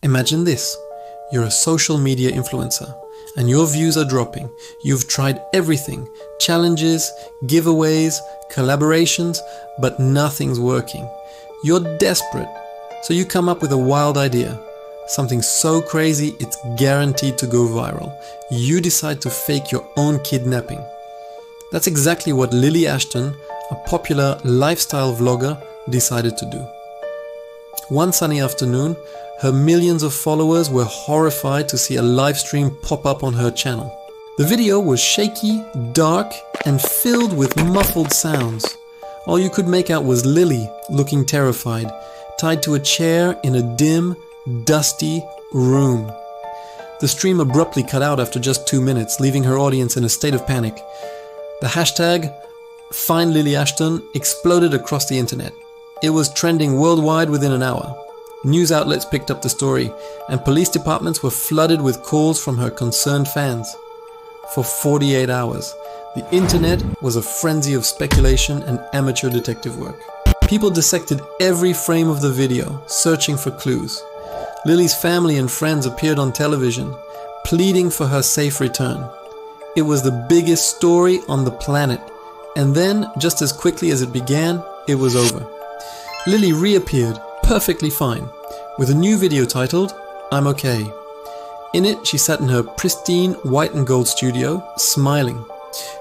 Imagine this. You're a social media influencer and your views are dropping. You've tried everything, challenges, giveaways, collaborations, but nothing's working. You're desperate, so you come up with a wild idea. Something so crazy it's guaranteed to go viral. You decide to fake your own kidnapping. That's exactly what Lily Ashton, a popular lifestyle vlogger, decided to do. One sunny afternoon, her millions of followers were horrified to see a live stream pop up on her channel. The video was shaky, dark, and filled with muffled sounds. All you could make out was Lily looking terrified, tied to a chair in a dim, dusty room. The stream abruptly cut out after just 2 minutes, leaving her audience in a state of panic. The hashtag #FindLilyAshton exploded across the internet. It was trending worldwide within an hour. News outlets picked up the story, and police departments were flooded with calls from her concerned fans. For 48 hours, the internet was a frenzy of speculation and amateur detective work. People dissected every frame of the video, searching for clues. Lily's family and friends appeared on television, pleading for her safe return. It was the biggest story on the planet, and then, just as quickly as it began, it was over. Lily reappeared, perfectly fine, with a new video titled, "I'm okay." In it, she sat in her pristine white and gold studio, smiling.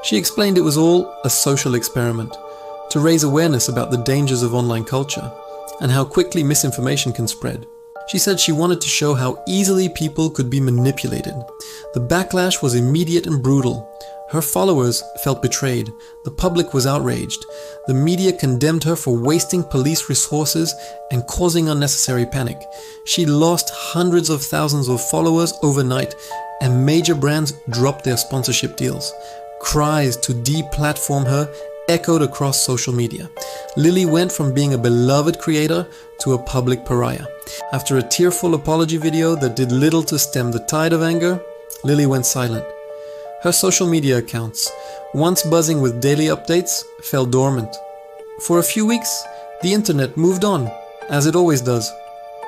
She explained it was all a social experiment, to raise awareness about the dangers of online culture, and how quickly misinformation can spread. She said she wanted to show how easily people could be manipulated. The backlash was immediate and brutal. Her followers felt betrayed. The public was outraged. The media condemned her for wasting police resources and causing unnecessary panic. She lost hundreds of thousands of followers overnight, and major brands dropped their sponsorship deals. Cries to deplatform her echoed across social media. Lily went from being a beloved creator to a public pariah. After a tearful apology video that did little to stem the tide of anger, Lily went silent. Her social media accounts, once buzzing with daily updates, fell dormant. For a few weeks, the internet moved on, as it always does.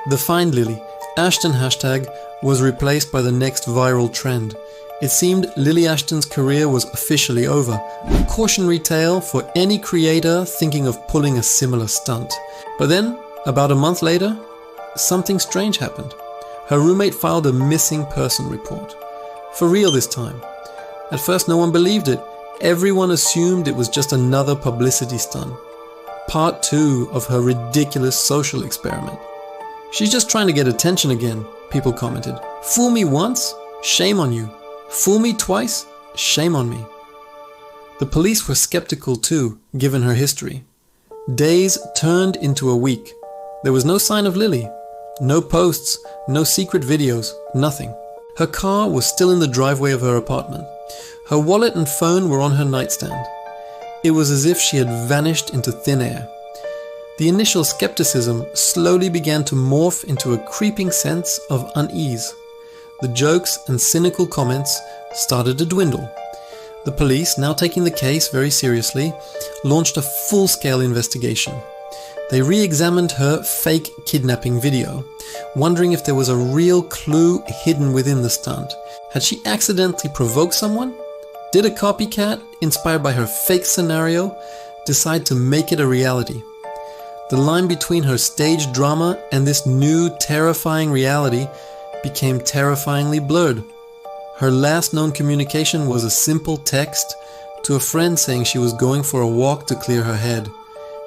The Find Lily Ashton hashtag was replaced by the next viral trend. It seemed Lily Ashton's career was officially over, a cautionary tale for any creator thinking of pulling a similar stunt. But then, about a month later, something strange happened. Her roommate filed a missing person report. For real this time. At first no one believed it. Everyone assumed it was just another publicity stunt. Part 2 of her ridiculous social experiment. "She's just trying to get attention again," people commented. "Fool me once? Shame on you. Fool me twice? Shame on me." The police were skeptical too, given her history. Days turned into a week. There was no sign of Lily. No posts, no secret videos, nothing. Her car was still in the driveway of her apartment. Her wallet and phone were on her nightstand. It was as if she had vanished into thin air. The initial skepticism slowly began to morph into a creeping sense of unease. The jokes and cynical comments started to dwindle. The police, now taking the case very seriously, launched a full-scale investigation. They re-examined her fake kidnapping video, wondering if there was a real clue hidden within the stunt. Had she accidentally provoked someone? Did a copycat, inspired by her fake scenario, decide to make it a reality? The line between her staged drama and this new, terrifying reality became terrifyingly blurred. Her last known communication was a simple text to a friend saying she was going for a walk to clear her head.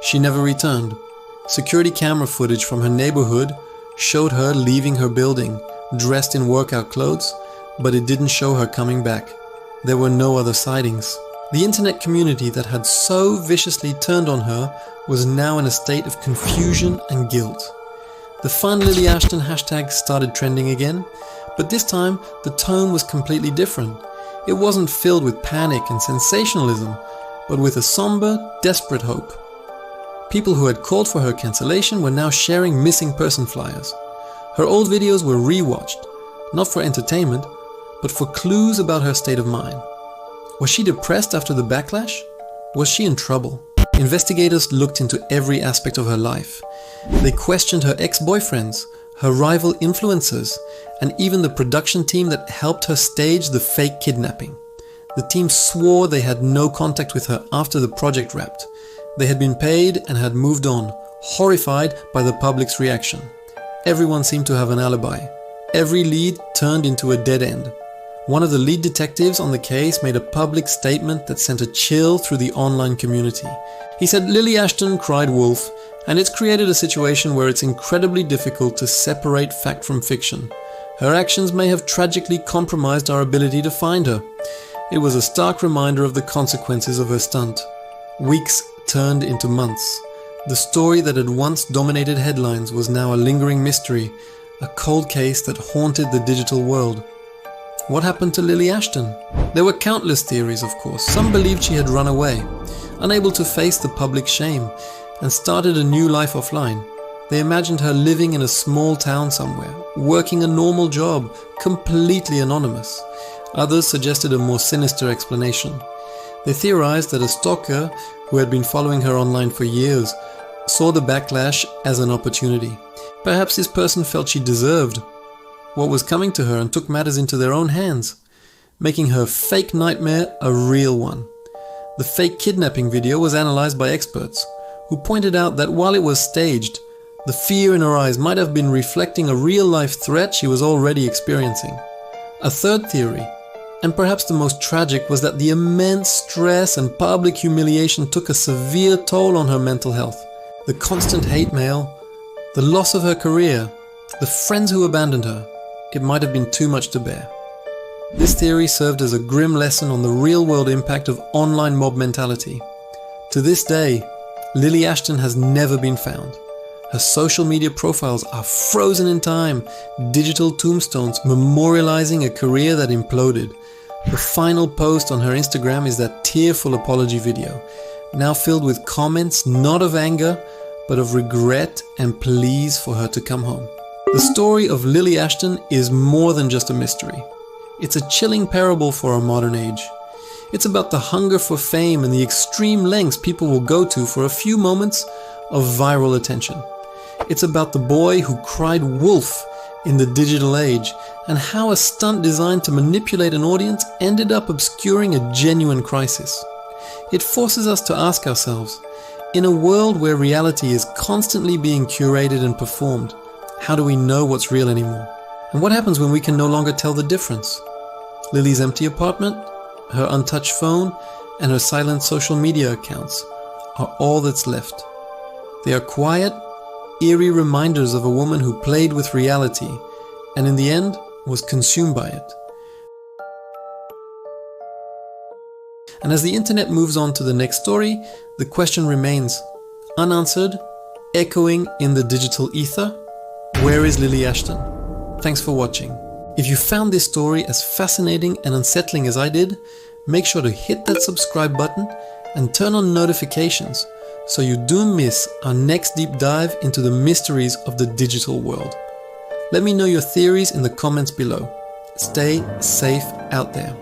She never returned. Security camera footage from her neighborhood showed her leaving her building, dressed in workout clothes, but it didn't show her coming back. There were no other sightings. The internet community that had so viciously turned on her was now in a state of confusion and guilt. The Find Lily Ashton hashtag started trending again, but this time the tone was completely different. It wasn't filled with panic and sensationalism, but with a somber, desperate hope. People who had called for her cancellation were now sharing missing person flyers. Her old videos were rewatched, not for entertainment, but for clues about her state of mind. Was she depressed after the backlash? Was she in trouble? Investigators looked into every aspect of her life. They questioned her ex-boyfriends, her rival influencers, and even the production team that helped her stage the fake kidnapping. The team swore they had no contact with her after the project wrapped. They had been paid and had moved on, horrified by the public's reaction. Everyone seemed to have an alibi. Every lead turned into a dead end. One of the lead detectives on the case made a public statement that sent a chill through the online community. He said Lily Ashton cried wolf, and it's created a situation where it's incredibly difficult to separate fact from fiction. Her actions may have tragically compromised our ability to find her. It was a stark reminder of the consequences of her stunt. Weeks turned into months. The story that had once dominated headlines was now a lingering mystery, a cold case that haunted the digital world. What happened to Lily Ashton? There were countless theories, of course. Some believed she had run away, unable to face the public shame, and started a new life offline. They imagined her living in a small town somewhere, working a normal job, completely anonymous. Others suggested a more sinister explanation. They theorized that a stalker who had been following her online for years saw the backlash as an opportunity. Perhaps this person felt she deserved what was coming to her and took matters into their own hands, making her fake nightmare a real one. The fake kidnapping video was analyzed by experts, who pointed out that while it was staged, the fear in her eyes might have been reflecting a real-life threat she was already experiencing. A third theory, and perhaps the most tragic, was that the immense stress and public humiliation took a severe toll on her mental health. The constant hate mail, the loss of her career, the friends who abandoned her, it might have been too much to bear. This theory served as a grim lesson on the real-world impact of online mob mentality. To this day, Lily Ashton has never been found. Her social media profiles are frozen in time, digital tombstones memorializing a career that imploded. The final post on her Instagram is that tearful apology video, now filled with comments not of anger, but of regret and pleas for her to come home. The story of Lily Ashton is more than just a mystery. It's a chilling parable for our modern age. It's about the hunger for fame and the extreme lengths people will go to for a few moments of viral attention. It's about the boy who cried wolf in the digital age and how a stunt designed to manipulate an audience ended up obscuring a genuine crisis. It forces us to ask ourselves, in a world where reality is constantly being curated and performed, how do we know what's real anymore? And what happens when we can no longer tell the difference? Lily's empty apartment, her untouched phone, and her silent social media accounts are all that's left. They are quiet, eerie reminders of a woman who played with reality and in the end was consumed by it. And as the internet moves on to the next story, the question remains unanswered, echoing in the digital ether: where is Lily Ashton? Thanks for watching. If you found this story as fascinating and unsettling as I did, make sure to hit that subscribe button and turn on notifications so you don't miss our next deep dive into the mysteries of the digital world. Let me know your theories in the comments below. Stay safe out there.